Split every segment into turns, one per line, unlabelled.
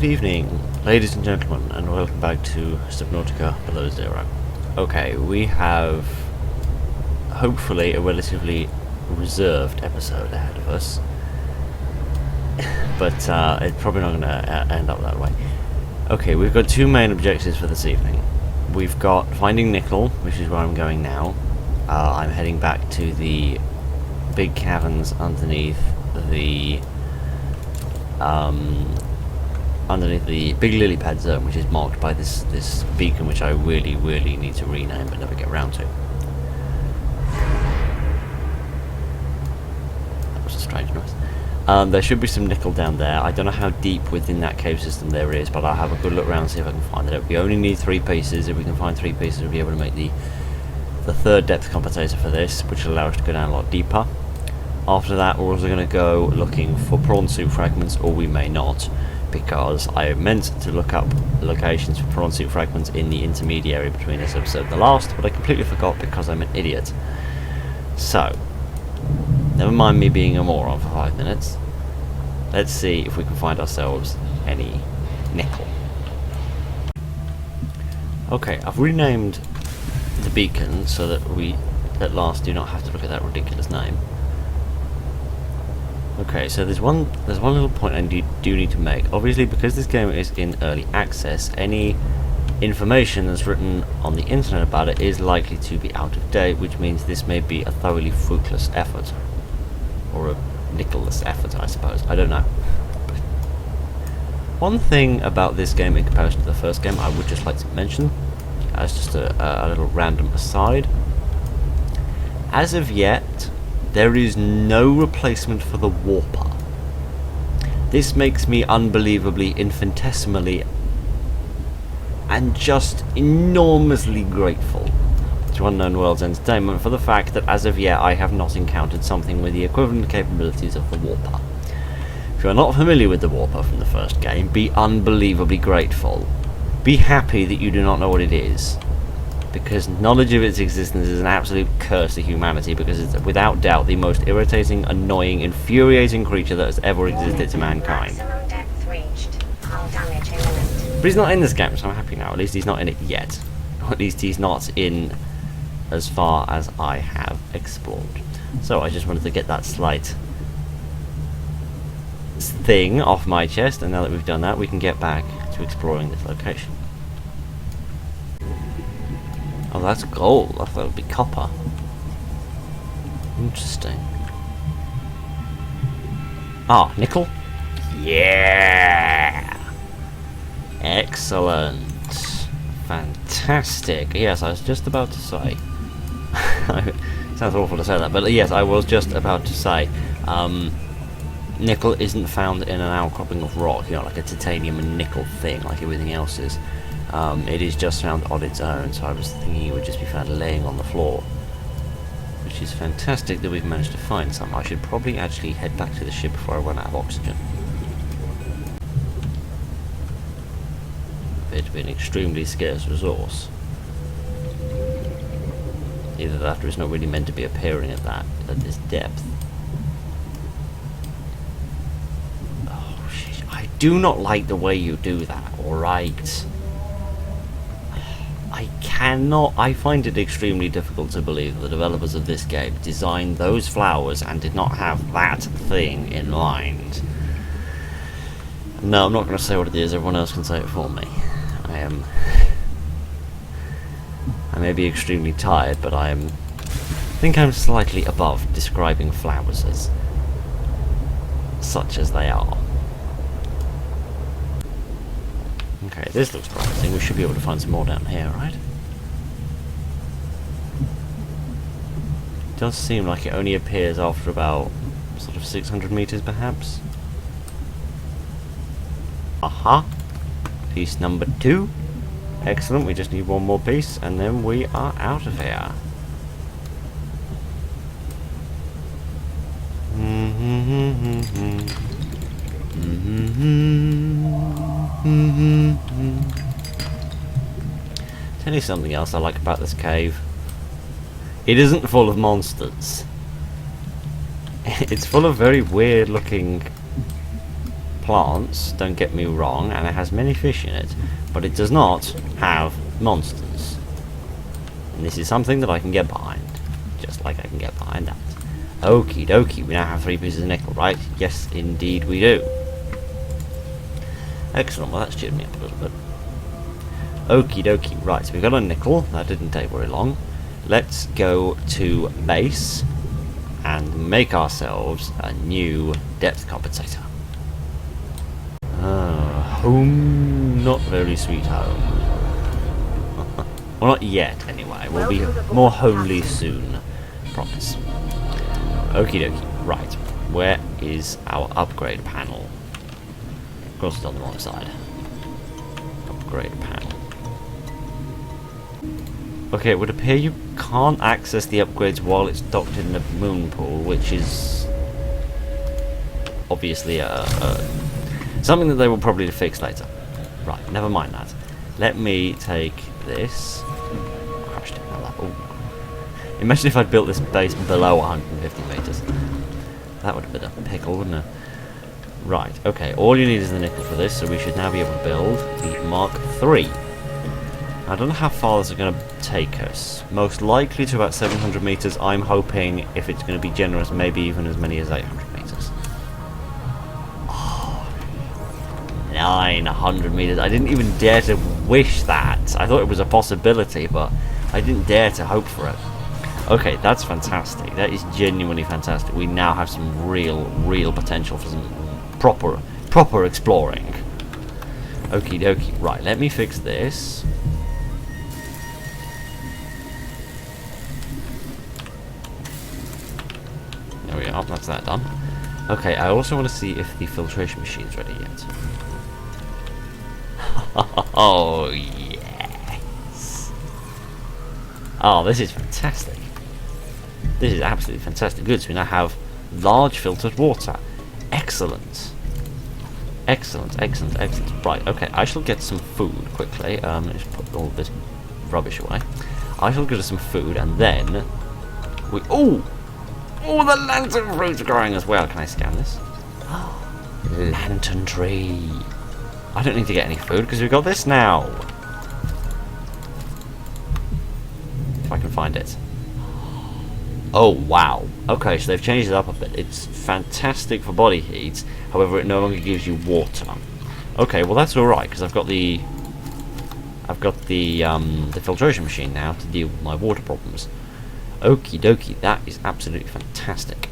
Good evening, ladies and gentlemen, and welcome back to Subnautica Below Zero. Okay, we have hopefully a relatively reserved episode ahead of us, but it's probably not going to end up that way. Okay, we've got two main objectives for this evening. We've got finding Nickel, which is where I'm going now. I'm heading back to the big caverns underneath the big lily pad zone, which is marked by this beacon, which I really need to rename but never get around to. That was a strange noise. There should be some nickel down there. I don't know how deep within that cave system there is, but I'll have a good look around and see if I can find it. We only need 3 pieces. If we can find 3 pieces, we'll be able to make the third depth compensator for this, which will allow us to go down a lot deeper. After that, we're also going to go looking for prawn soup fragments, or we may not, because I meant to look up locations for prawn soup fragments in the intermediary between this episode and the last, but I completely forgot because I'm an idiot. So, never mind me being a moron for 5 minutes. Let's see if we can find ourselves any nickel. Okay, I've renamed the beacon so that we at last do not have to look at that ridiculous name. Okay, so there's one little point I do need to make. Obviously, because this game is in early access, any information that's written on the internet about it is likely to be out of date, which means this may be a thoroughly fruitless effort. Or a nickel-less effort, I suppose. I don't know. But one thing about this game in comparison to the first game I would just like to mention, as just a little random aside. As of yet, there is no replacement for the warper. This makes me unbelievably, infinitesimally, and just enormously grateful to Unknown Worlds Entertainment for the fact that as of yet I have not encountered something with the equivalent capabilities of the warper. If you are not familiar with the warper from the first game, be unbelievably grateful. Be happy that you do not know what it is, because knowledge of its existence is an absolute curse to humanity, because it's without doubt the most irritating, annoying, infuriating creature that has ever existed to mankind. But he's not in this game, so I'm happy now. At least he's not in it yet. Or at least he's not in as far as I have explored. So I just wanted to get that slight thing off my chest, and now that we've done that, we can get back to exploring this location. Oh, that's gold. I thought it would be copper. Interesting. Ah, nickel? Yeah! Excellent. Fantastic. Yes, I was just about to say. Sounds awful to say that, but yes, I was just about to say. Nickel isn't found in an outcropping of rock, you know, like a titanium and nickel thing, like everything else is. It is just found on its own, so I was thinking it would just be found laying on the floor. Which is fantastic that we've managed to find some. I should probably actually head back to the ship before I run out of oxygen. Appears to be an extremely scarce resource. Either that or it's not really meant to be appearing at this depth. Oh shit, I do not like the way you do that, alright? I find it extremely difficult to believe the developers of this game designed those flowers and did not have that thing in mind. No, I'm not going to say what it is, everyone else can say it for me. I may be extremely tired, but I think I'm slightly above describing flowers as such as they are. Okay, this looks promising. We should be able to find some more down here, right? It does seem like it only appears after about sort of 600 meters, perhaps. Aha! Piece number 2. Excellent, we just need one more piece, and then we are out of here. Tell you something else I like about this cave. It isn't full of monsters. It's full of very weird looking plants, don't get me wrong, and it has many fish in it, but it does not have monsters. And this is something that I can get behind, just like I can get behind that. Okie dokie, we now have 3 pieces of nickel, right? Yes, indeed we do. Excellent, well that's cheered me up a little bit. Okie dokie, right, so we've got a nickel, that didn't take very long. Let's go to base and make ourselves a new depth compensator. Home, not very sweet home. Well, not yet anyway, we'll be more homely soon, promise. Okie dokie, right, where is our upgrade panel? Of course it's on the wrong side. Upgrade panel. Okay, it would appear you can't access the upgrades while it's docked in the moon pool, which is obviously something that they will probably fix later. Right, never mind that. Let me take this. Crushed it. Imagine if I'd built this base below 150 meters. That would have been a pickle, wouldn't it? Right, okay, all you need is the nickel for this, so we should now be able to build the Mark III. I don't know how far this is going to take us. Most likely to about 700 meters. I'm hoping, if it's going to be generous, maybe even as many as 800 meters. Oh, 900 meters. I didn't even dare to wish that. I thought it was a possibility, but I didn't dare to hope for it. Okay, that's fantastic. That is genuinely fantastic. We now have some real potential for some proper exploring. Okie dokie. Right, let me fix this. There we are, that's that done. Okay, I also want to see if the filtration machine's ready yet. Oh, yes. Oh, this is fantastic. This is absolutely fantastic. Good, so we now have large filtered water. Excellent. Excellent, excellent, excellent. Right, okay, I shall get some food quickly. Let's put all this rubbish away. I shall get us some food, and then we... Oh, the lantern fruits are growing as well. Can I scan this? Lantern tree. I don't need to get any food, because we've got this now. If I can find it. Oh, wow. Okay, so they've changed it up a bit. It's fantastic for body heat. However, it no longer gives you water. Okay, well that's alright, because I've got the filtration machine now to deal with my water problems. Okie dokie, that is absolutely fantastic.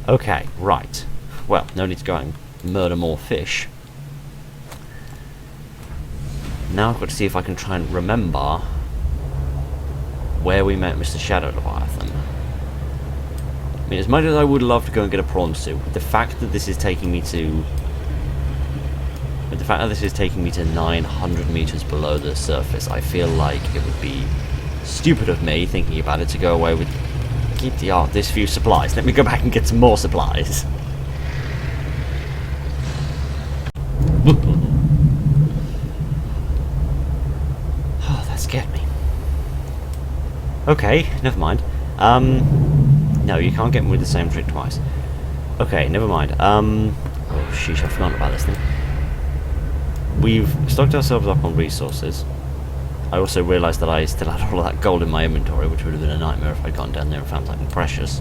Okay, right. Well, no need to go out and murder more fish. Now I've got to see if I can try and remember where we met Mr. Shadow Leviathan. I mean, as much as I would love to go and get a prawn suit, the fact that this is taking me to 900 meters below the surface, I feel like it would be stupid of me, thinking about it, to go away with this few supplies. Let me go back and get some more supplies. Oh, that scared me. Okay, never mind. No, you can't get me with the same trick twice. Okay, never mind. Oh, sheesh, I've forgotten about this thing. We've stocked ourselves up on resources. I also realised that I still had all of that gold in my inventory, which would have been a nightmare if I'd gone down there and found something precious.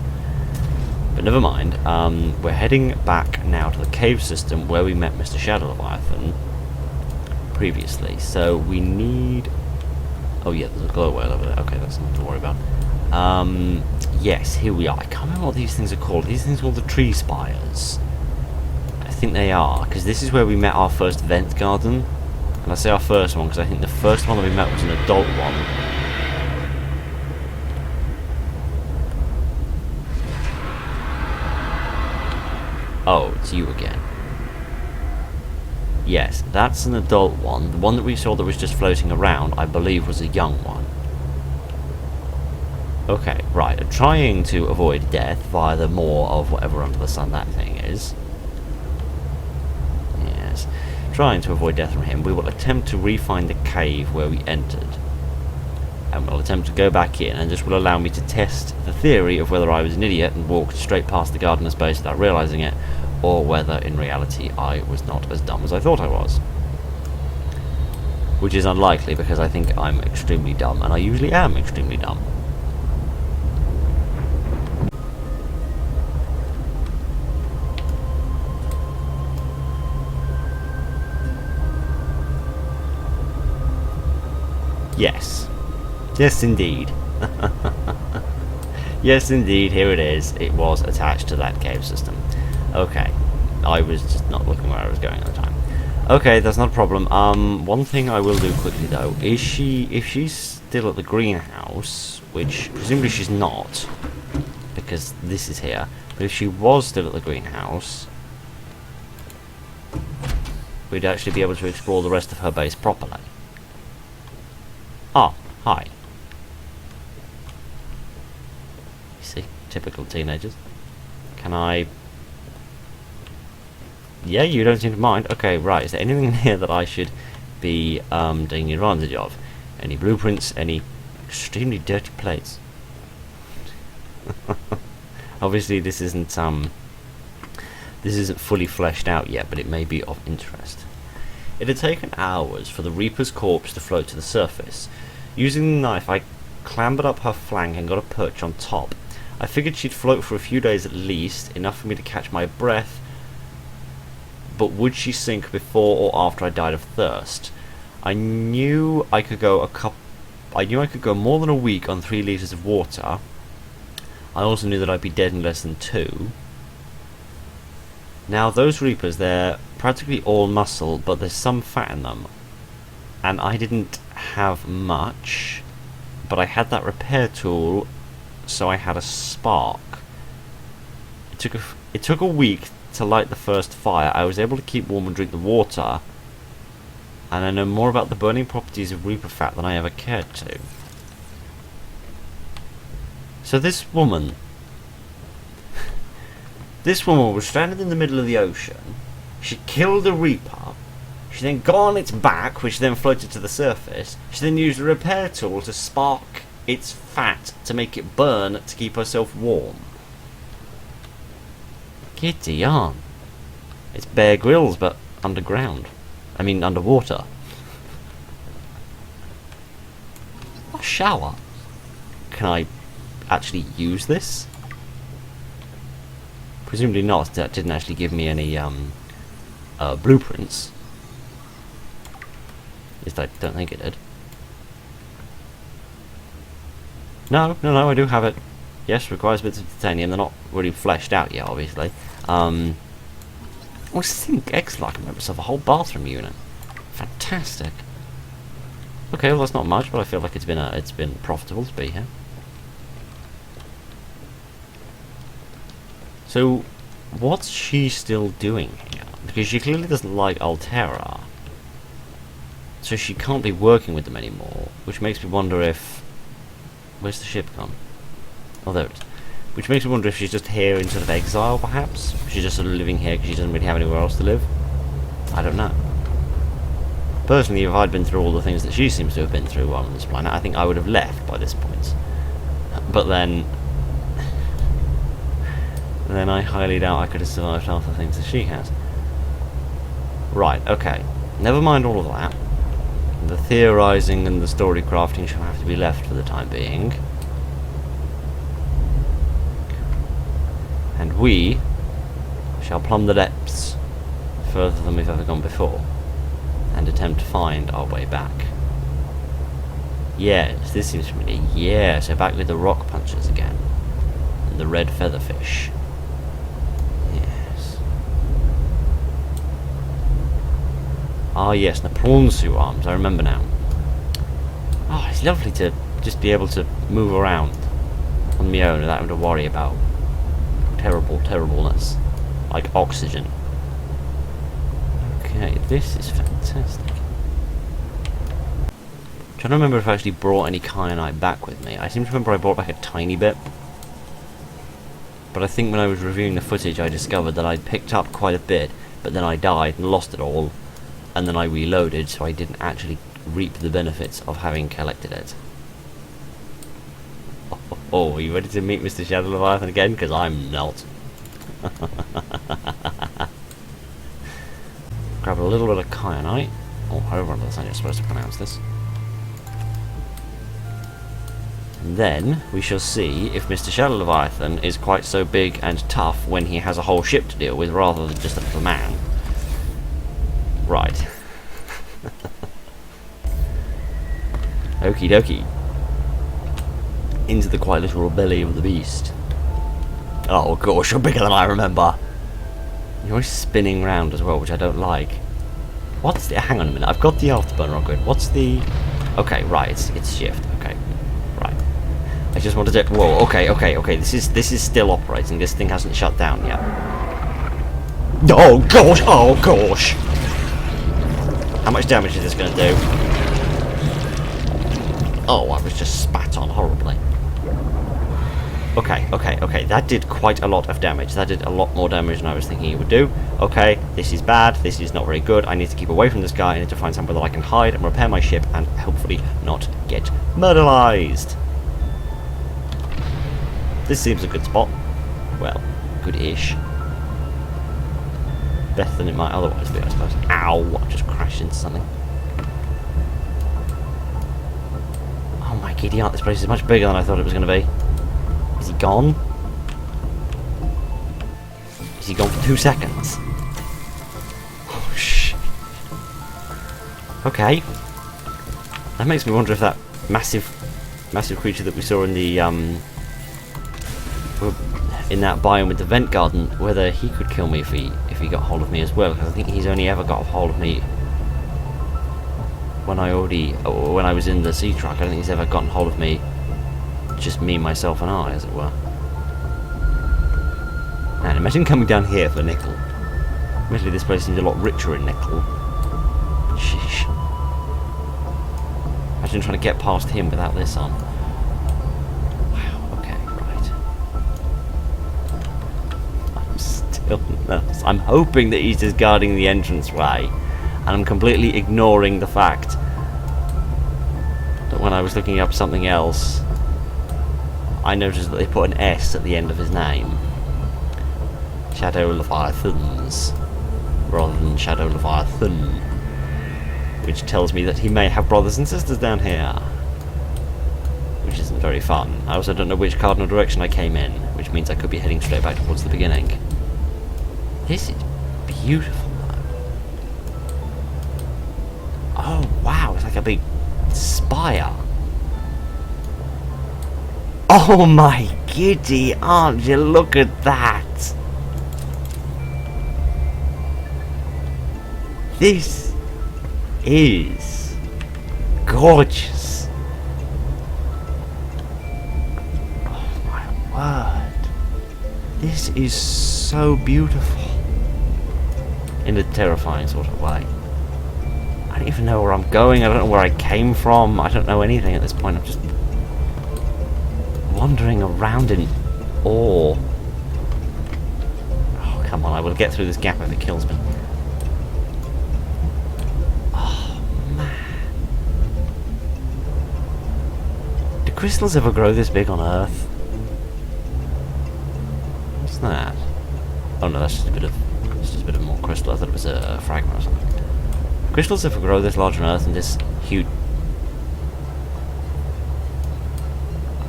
But never mind. We're heading back now to the cave system where we met Mr. Shadow Leviathan previously. So we need... Oh yeah, there's a glow whale over there. Okay, that's nothing to worry about. Yes, here we are. I can't remember what these things are called. These things are called the tree spires. I think they are, because this is where we met our first vent garden. And I say our first one because I think the first one that we met was an adult one. Oh, it's you again. Yes, that's an adult one. The one that we saw that was just floating around, I believe, was a young one. Okay, right. Trying to avoid death via the maw of whatever under the sun that thing is. Yes. Trying to avoid death from him, we will attempt to re-find the cave where we entered. And we'll attempt to go back in, and this will allow me to test the theory of whether I was an idiot and walked straight past the gardener's base without realising it, or whether in reality I was not as dumb as I thought I was. Which is unlikely, because I think I'm extremely dumb, and I usually am extremely dumb. Yes. Yes, indeed. Yes, indeed, here it is. It was attached to that cave system. Okay. I was just not looking where I was going at the time. Okay, that's not a problem. One thing I will do quickly, though, is if she's still at the greenhouse, which presumably she's not, because this is here, but if she was still at the greenhouse, we'd actually be able to explore the rest of her base properly. Ah, hi. You see, typical teenagers. Can I... Yeah, you don't seem to mind. Okay, right. Is there anything in here that I should be taking advantage of? Any blueprints? Any extremely dirty plates? Obviously, this isn't fully fleshed out yet, but it may be of interest. It had taken hours for the Reaper's corpse to float to the surface. Using the knife, I clambered up her flank and got a perch on top. I figured she'd float for a few days at least, enough for me to catch my breath. But would she sink before or after I died of thirst? I knew I could go more than a week on 3 litres of water. I also knew that I'd be dead in less than 2. Now those Reapers, they're practically all muscle, but there's some fat in them. And I didn't have much, but I had that repair tool, so I had a spark. It took a week to light the first fire. I was able to keep warm and drink the water, and I know more about the burning properties of Reaper fat than I ever cared to. So this woman was stranded in the middle of the ocean. She killed a Reaper. She then got on its back, which then floated to the surface. She then used a repair tool to spark its fat to make it burn to keep herself warm. Kitty on. It's Bear Grylls, but underground. I mean, underwater. A shower. Can I actually use this? Presumably not. That didn't actually give me any blueprints. At least I don't think it did. No, I do have it. Yes, requires bits of titanium. They're not really fleshed out yet, obviously. Oh, sink. Excellent. I can make myself a whole bathroom unit. Fantastic. Okay, well that's not much, but I feel like it's been profitable to be here. So, what's she still doing here? Because she clearly doesn't like Altera. So she can't be working with them anymore, which makes me wonder if... Where's the ship gone? Oh, there it is. Which makes me wonder if she's just here in sort of exile, perhaps? She's just sort of living here because she doesn't really have anywhere else to live? I don't know. Personally, if I'd been through all the things that she seems to have been through on this planet, I think I would have left by this point. But then... then I highly doubt I could have survived half the things that she has. Right, okay. Never mind all of that. The theorising and the story crafting shall have to be left for the time being. And we shall plumb the depths further than we've ever gone before and attempt to find our way back. Yes, this seems familiar. Yeah, so back with the rock punchers again. And the red featherfish. Yes. Ah yes, and the prawn suit arms, I remember now. Oh, it's lovely to just be able to move around on my own without having to worry about terribleness. Like oxygen. Okay, this is fantastic. I'm trying to remember if I actually brought any kyanite back with me. I seem to remember I brought back a tiny bit. But I think when I was reviewing the footage I discovered that I'd picked up quite a bit, but then I died and lost it all, and then I reloaded, so I didn't actually reap the benefits of having collected it. Oh, are you ready to meet Mr. Shadow Leviathan again? Because I'm not. Grab a little bit of kyanite, or however you're supposed to pronounce this. And then we shall see if Mr. Shadow Leviathan is quite so big and tough when he has a whole ship to deal with rather than just a little man. Right. Okie dokie. Into the quite literal belly of the beast. Oh gosh, you're bigger than I remember. You're always spinning round as well, which I don't like. What's the... hang on a minute, I've got the afterburner on grid. What's the... okay, right, it's shift. Okay, right. I just wanted to... whoa, okay. This is still operating. This thing hasn't shut down yet. Oh gosh! How much damage is this going to do? Oh, I was just spat on horribly. Okay. That did quite a lot of damage. That did a lot more damage than I was thinking it would do. Okay, this is bad. This is not very good. I need to keep away from this guy. I need to find somewhere that I can hide and repair my ship and hopefully not get murderized. This seems a good spot. Well, good-ish. Better than it might otherwise be, I suppose. Ow! I just crashed into something. Oh my giddy aunt, this place is much bigger than I thought it was going to be. Is he gone? Is he gone for 2 seconds? Oh shit. Okay. That makes me wonder if that massive creature that we saw in the in that biome with the vent garden, whether he could kill me if he got hold of me as well, because I think he's only ever got a hold of me when I was in the sea truck. I don't think he's ever gotten hold of me, just me, myself and I, as it were. And imagine coming down here for nickel. Admittedly, this place seems a lot richer in nickel. Sheesh. Imagine trying to get past him without this on. Wow, okay, right. I'm still nervous. I'm hoping that he's just guarding the entranceway, and I'm completely ignoring the fact that when I was looking up something else, I noticed that they put an S at the end of his name. Shadow Leviathans, rather than Shadow Leviathan, which tells me that he may have brothers and sisters down here, which isn't very fun. I also don't know which cardinal direction I came in, which means I could be heading straight back towards the beginning. This is beautiful, though. Oh wow, it's like a big spire. Oh my giddy aunt, you look at that! This is gorgeous. Oh my word. This is so beautiful. In a terrifying sort of way. I don't even know where I'm going, I don't know where I came from, I don't know anything at this point. I'm just wandering around in awe. Oh, come on, I will get through this gap if it kills me. Oh, man. Do crystals ever grow this big on Earth? What's that? Oh no, that's just a bit of more crystal. I thought it was a fragment or something. Crystals ever grow this large on Earth and this huge...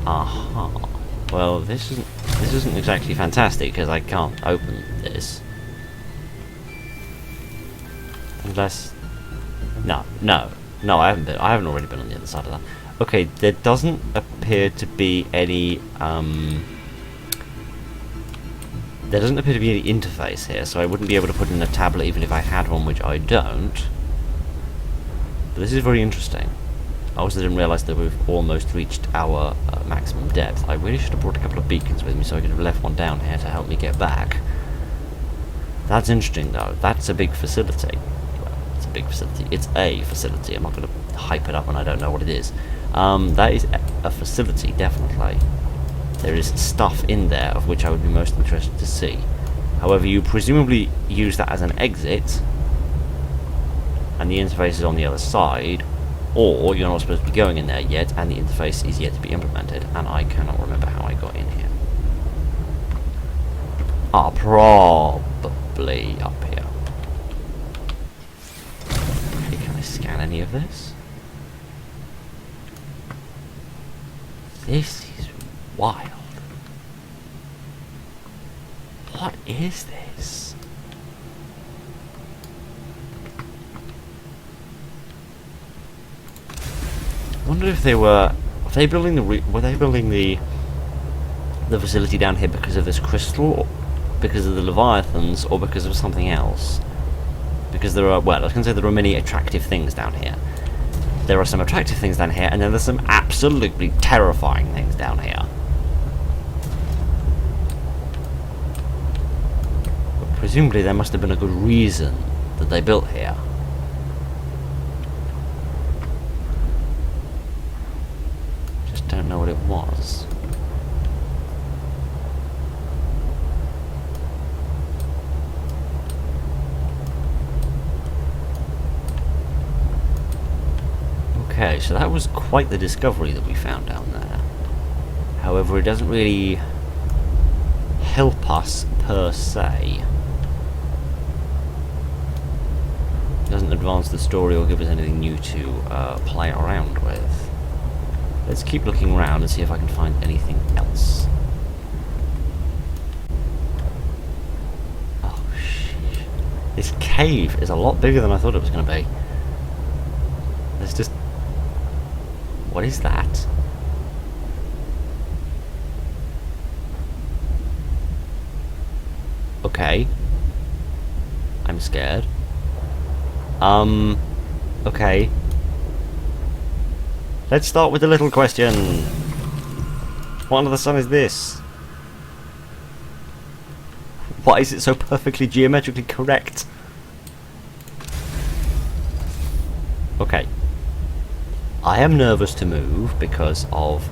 Aha. Well, this isn't exactly fantastic because I can't open this. Unless, no, I haven't already been on the other side of that. Okay, there doesn't appear to be any interface here, so I wouldn't be able to put in a tablet even if I had one, which I don't. But this is very interesting. I also didn't realise that we've almost reached our maximum depth. I really should have brought a couple of beacons with me so I could have left one down here to help me get back. That's interesting though. That's a big facility. Well, it's a big facility. It's a facility. I'm not going to hype it up when I don't know what it is. That is a facility, definitely. There is stuff in there of which I would be most interested to see. However, you presumably use that as an exit, and the interface is on the other side, or you're not supposed to be going in there yet, and the interface is yet to be implemented, and I cannot remember how I got in here. are probably up here. Okay, can I scan any of this? This is wild. What is this? I wonder if they were they building the facility down here because of this crystal, or because of the leviathans, or because of something else? Because there are, well, I was going to say there are many attractive things down here. There are some attractive things down here, and then there's some absolutely terrifying things down here. But presumably there must have been a good reason that they built here. Just don't know what it was. Okay, so that was quite the discovery that we found down there. However, it doesn't really help us per se. It doesn't advance the story or give us anything new to play around with. Let's keep looking around and see if I can find anything else. Oh, shit. This cave is a lot bigger than I thought it was going to be. There's just... What is that? Okay. I'm scared. Okay. Let's start with the little question. What under the sun is this? Why is it so perfectly geometrically correct? Okay. I am nervous to move because of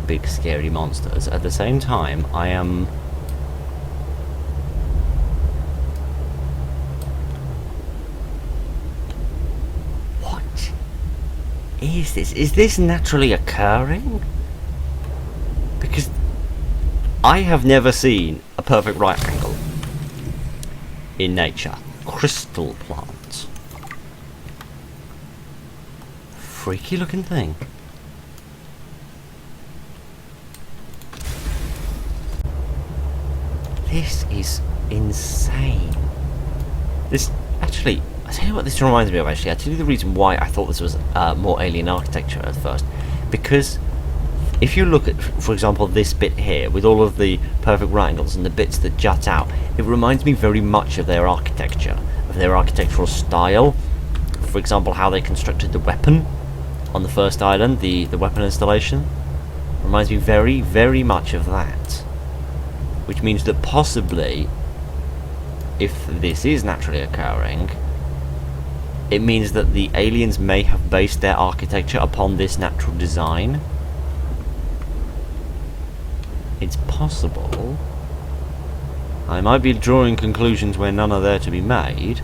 big scary monsters. At the same time, I am... What is this? Is this naturally occurring? Because I have never seen a perfect right angle in nature. Crystal plant. Freaky looking thing. This is insane. This actually, I tell you what this reminds me of actually. I tell you the reason why I thought this was more alien architecture at first. Because if you look at, for example, this bit here with all of the perfect right angles and the bits that jut out, it reminds me very much of their architecture, of their architectural style. For example, how they constructed the weapon on the first island, the weapon installation, reminds me very, very much of that. Which means that possibly, if this is naturally occurring, it means that the aliens may have based their architecture upon this natural design. It's possible. I might be drawing conclusions where none are there to be made,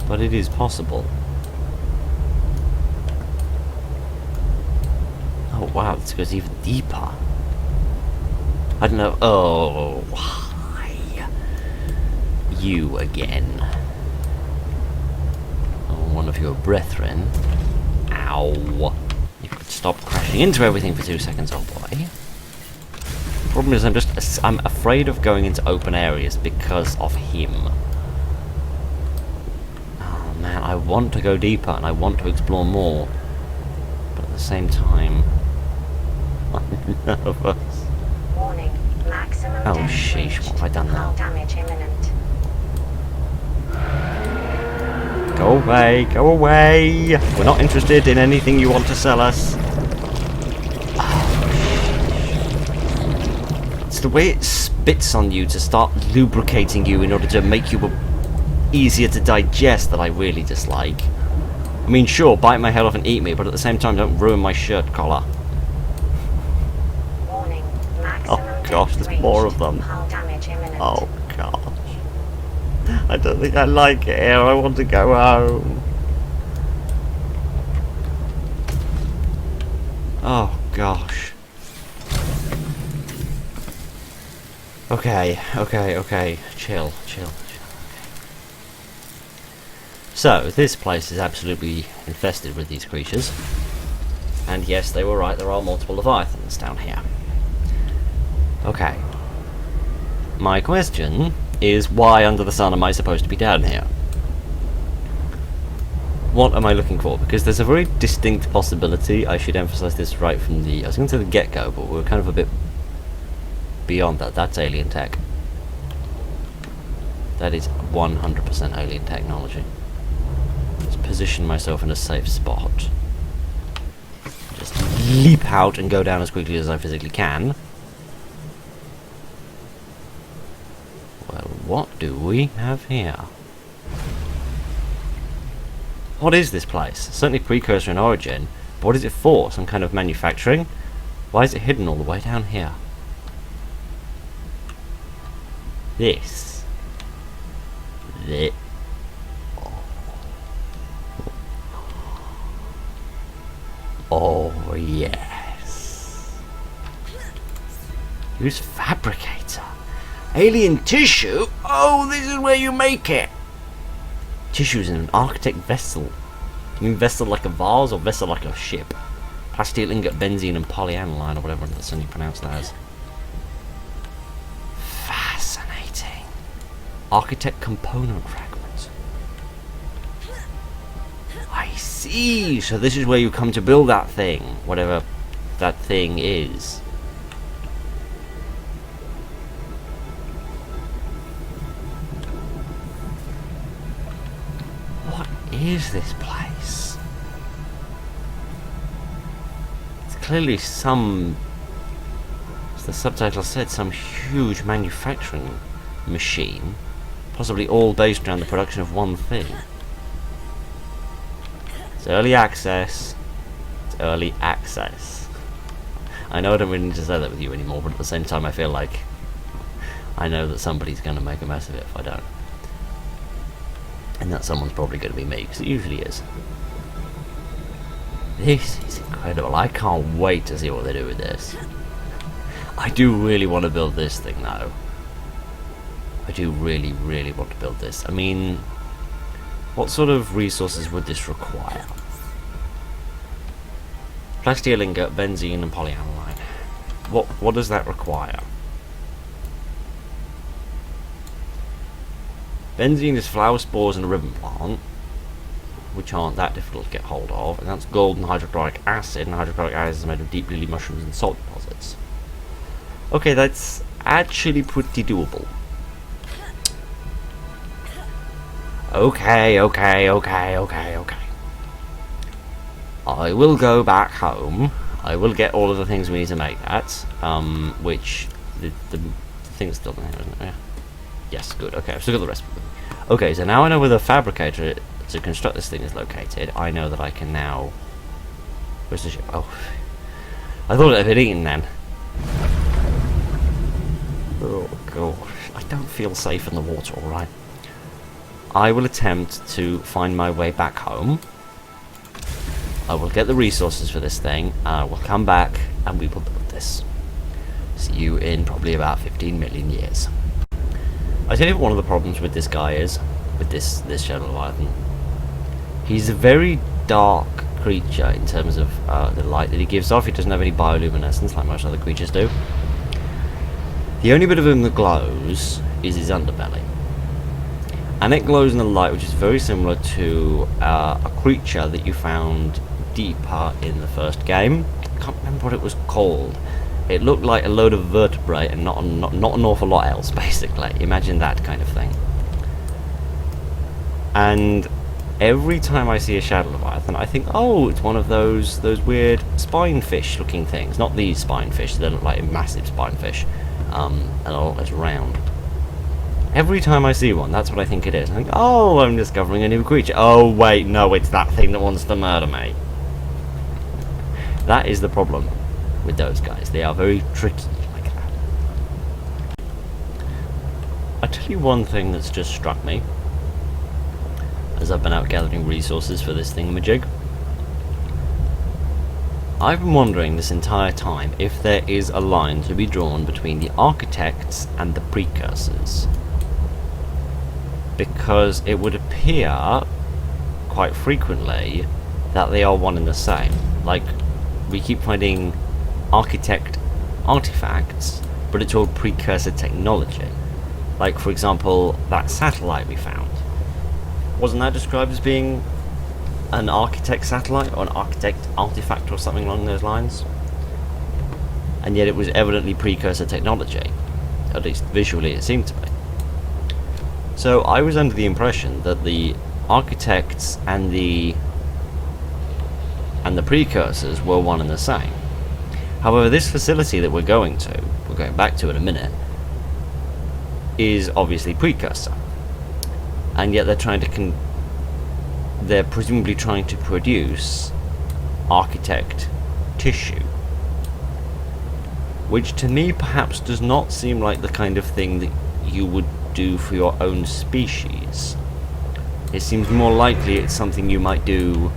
but it is possible. Oh wow, this goes even deeper. I don't know. Oh, why? You again. Oh, one of your brethren. Ow. You could stop crashing into everything for 2 seconds, oh boy. Problem is, I'm afraid of going into open areas because of him. Oh man, I want to go deeper and I want to explore more. But at the same time... I'm nervous.
Warning, maximum
oh sheesh, what have I done now?
Damage imminent.
Go away, go away! We're not interested in anything you want to sell us. It's the way it spits on you to start lubricating you in order to make you easier to digest that I really dislike. I mean, sure, bite my head off and eat me, but at the same time, don't ruin my shirt collar. Oh gosh, there's more of them. Oh gosh. I don't think I like it here. I want to go home. Oh gosh. Okay. Chill. So, this place is absolutely infested with these creatures. And yes, they were right, there are multiple Leviathans down here. Okay. My question is, why under the sun am I supposed to be down here? What am I looking for? Because there's a very distinct possibility, I should emphasize this right from the... I was going to say the get-go, but we're kind of a bit beyond that. That's alien tech. That is 100% alien technology. Let's position myself in a safe spot. Just leap out and go down as quickly as I physically can. Well, what do we have here? What is this place? Certainly precursor in origin, but what is it for? Some kind of manufacturing? Why is it hidden all the way down here? This. Oh, yes. Use fabricator. Alien tissue? Oh, this is where you make it. Tissues in an architect vessel. You mean vessel like a vase or vessel like a ship? Plastic ingot, benzene, and polyaniline, or whatever the son you pronounce that as. Fascinating. Architect component fragments. I see. So this is where you come to build that thing, whatever that thing is. What is this place? It's clearly some, as the subtitle said, some huge manufacturing machine, possibly all based around the production of one thing. It's early access. It's early access. I know I don't really need to say that with you anymore, but at the same time I feel like I know that somebody's going to make a mess of it if I don't. And that someone's probably going to be me, because it usually is. This is incredible. I can't wait to see what they do with this. I do really want to build this thing, though. I do really, really want to build this. I mean, what sort of resources would this require? Plasteel ingot, benzene, and polyaniline. What does that require? Benzene is flower spores and a ribbon plant, which aren't that difficult to get hold of, and that's gold and hydrochloric acid, and hydrochloric acid is made of deep lily mushrooms and salt deposits. Okay, that's actually pretty doable. Okay. I will go back home. I will get all of the things we need to make that, which the thing's still there, isn't it? Yeah. Yes, good. Okay, I've still got the rest of them. Okay, so now I know where the fabricator to construct this thing is located. I know that I can now... Where's the ship? Oh. I thought it had been eaten then. Oh, gosh. I don't feel safe in the water, alright? I will attempt to find my way back home. I will get the resources for this thing. We'll come back and we will build this. See you in probably about 15 million years. I tell you what one of the problems with this guy is, with this Shadow Leviathan. He's a very dark creature in terms of the light that he gives off. He doesn't have any bioluminescence like most other creatures do. The only bit of him that glows is his underbelly. And it glows in the light, which is very similar to a creature that you found deeper in the first game. I can't remember what it was called. It looked like a load of vertebrae and not an awful lot else, basically. Imagine that kind of thing. And every time I see a Shadow Leviathan, I think, oh, it's one of those weird spinefish looking things. Not these spinefish, they look like massive spinefish. And all it's round. Every time I see one, that's what I think it is. I think, oh, I'm discovering a new creature. Oh, wait, no, it's that thing that wants to murder me. That is the problem with those guys. They are very tricky like that. I'll tell you one thing that's just struck me as I've been out gathering resources for this thingamajig. I've been wondering this entire time if there is a line to be drawn between the architects and the precursors. Because it would appear quite frequently that they are one and the same. Like, we keep finding architect artifacts, but it's all precursor technology. Like, for example, that satellite we found. Wasn't that described as being an architect satellite or an architect artifact or something along those lines? And yet it was evidently precursor technology. At least visually it seemed to be. So I was under the impression that the architects and the precursors were one and the same. However, this facility that we're going back to in a minute, is obviously precursor. And yet they're presumably trying to produce architect tissue. Which to me perhaps does not seem like the kind of thing that you would do for your own species. It seems more likely it's something you might do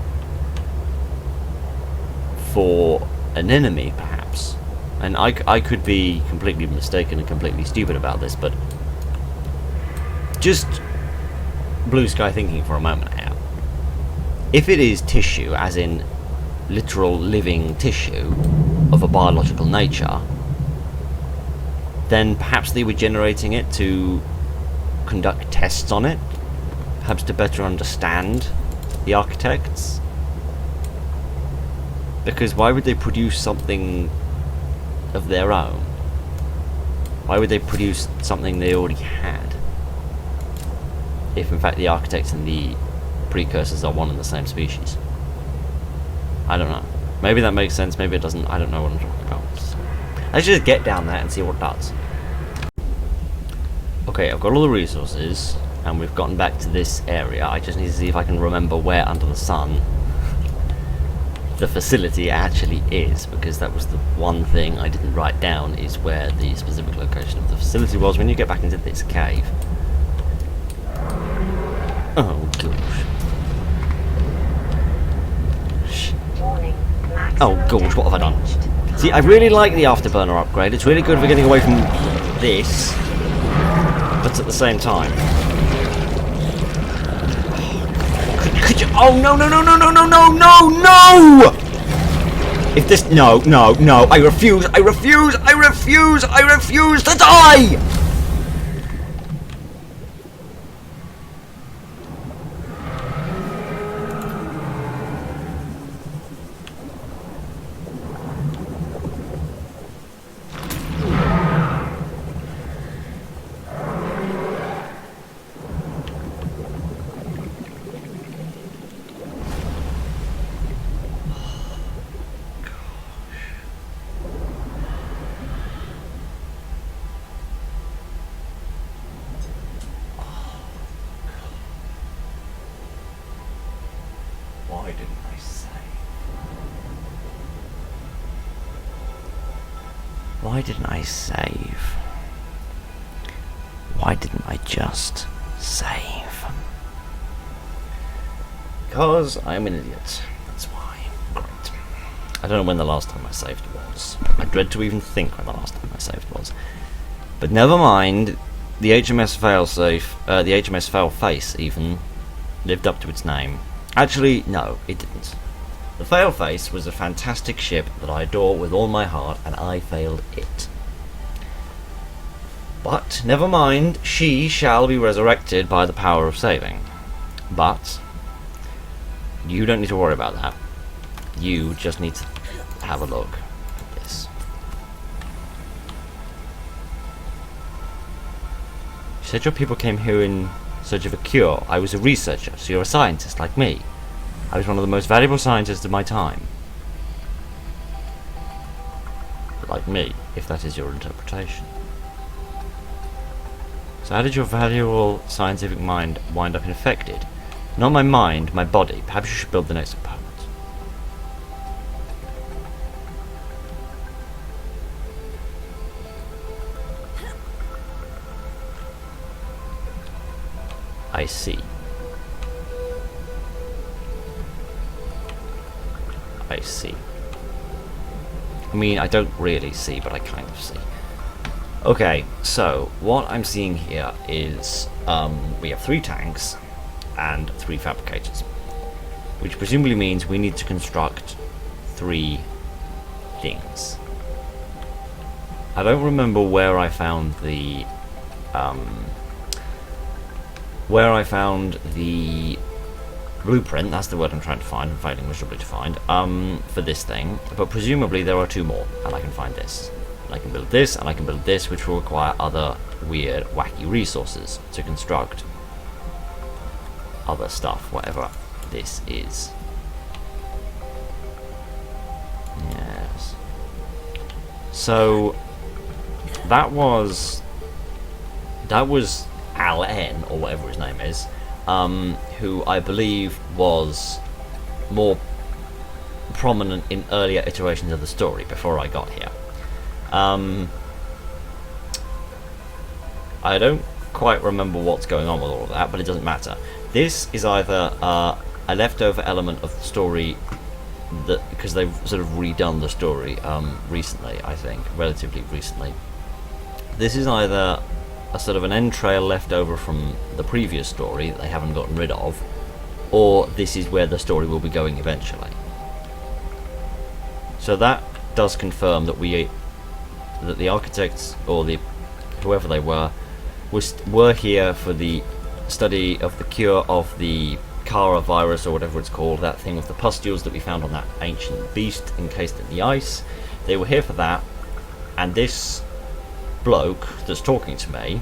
for an enemy, perhaps. And I could be completely mistaken and completely stupid about this, but just blue sky thinking for a moment here. If it is tissue, as in literal living tissue of a biological nature, then perhaps they were generating it to conduct tests on it, perhaps to better understand the architects. Because why would they produce something of their own? Why would they produce something they already had? If in fact the architects and the precursors are one and the same species. I don't know. Maybe that makes sense, maybe it doesn't. I don't know what I'm talking about. Let's just get down there and see what it does. Okay, I've got all the resources, and we've gotten back to this area. I just need to see if I can remember where under the sun the facility actually is, because that was the one thing I didn't write down, is where the specific location of the facility was when you get back into this cave. Oh gosh. Oh gosh, what have I done? See, I really like the afterburner upgrade. It's really good for getting away from this, but at the same time, could you? Oh no no no no no no no no no! If this, no no no! I refuse! I refuse! I refuse! I refuse to die! Why didn't I save? Why didn't I save? Why didn't I just save? Because I'm an idiot. That's why. Great. I don't know when the last time I saved was. I dread to even think when the last time I saved was. But never mind. The HMS failsafe, the HMS failface even, lived up to its name. Actually, no, it didn't. The Failface was a fantastic ship that I adore with all my heart, and I failed it. But, never mind, she shall be resurrected by the power of saving. But, you don't need to worry about that. You just need to have a look at this. You said your people came here in search of a cure. I was a researcher, so you're a scientist like me. I was one of the most valuable scientists of my time. Like me, if that is your interpretation. So how did your valuable scientific mind wind up infected? Not my mind, my body. Perhaps you should build the next component. I see. I see. I mean, I don't really see, but I kind of see. Okay, so what I'm seeing here is we have 3 tanks and 3 fabricators, which presumably means we need to construct 3 things. I don't remember where I found the blueprint. That's the word I'm trying to find. I'm failing miserably to find for this thing, but presumably there are 2 more, and I can find this. And I can build this, and I can build this, which will require other weird, wacky resources to construct other stuff, whatever this is. Yes. So that was Al N, or whatever his name is, who I believe was more prominent in earlier iterations of the story before I got here. I don't quite remember what's going on with all of that, but it doesn't matter. This is either a leftover element of the story, that because they've sort of redone the story recently, I think, relatively recently. This is either a sort of an end trail left over from the previous story that they haven't gotten rid of, or this is where the story will be going eventually. So that does confirm that the architects, or whoever they were here for the study of the cure of the Kara virus, or whatever it's called, that thing with the pustules that we found on that ancient beast encased in the ice. They were here for that, and this bloke that's talking to me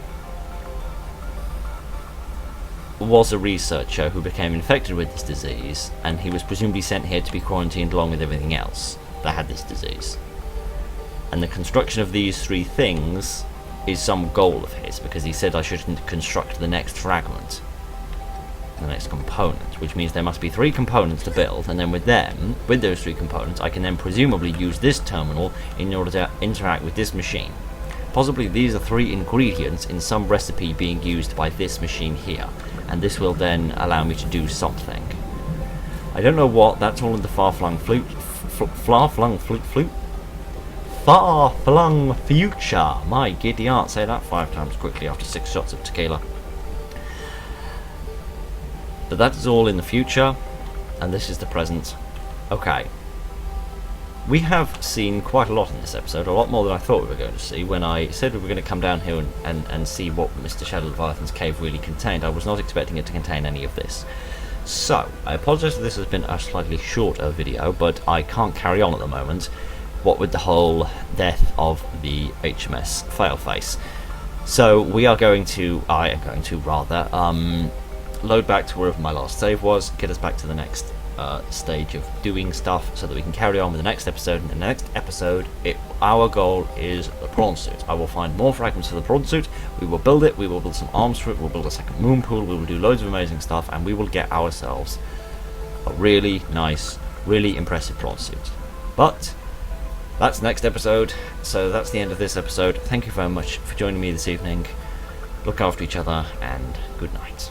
was a researcher who became infected with this disease, and he was presumably sent here to be quarantined along with everything else that had this disease. And the construction of these 3 things is some goal of his, because he said I should construct the next fragment, the next component, which means there must be 3 components to build, and then with those 3 components, I can then presumably use this terminal in order to interact with this machine. Possibly these are 3 ingredients in some recipe being used by this machine here, and this will then allow me to do something. I don't know what. That's all in the far-flung future. My giddy aunt, say that 5 times quickly after 6 shots of tequila. But that is all in the future, and this is the present. Okay. We have seen quite a lot in this episode, a lot more than I thought we were going to see. When I said we were going to come down here and see what Mr. Shadow Leviathan's cave really contained, I was not expecting it to contain any of this. So, I apologise if this has been a slightly shorter video, but I can't carry on at the moment, what with the whole death of the HMS Failface. So, I am going to load back to wherever my last save was, get us back to the next stage of doing stuff so that we can carry on with the next episode. In the next episode, our goal is the prawn suit. I will find more fragments for the prawn suit, we will build it, we will build some arms for it, we'll build a second moon pool, we will do loads of amazing stuff, and we will get ourselves a really nice, really impressive prawn suit. But that's next episode, so that's the end of this episode. Thank you very much for joining me this evening. Look after each other, and good night.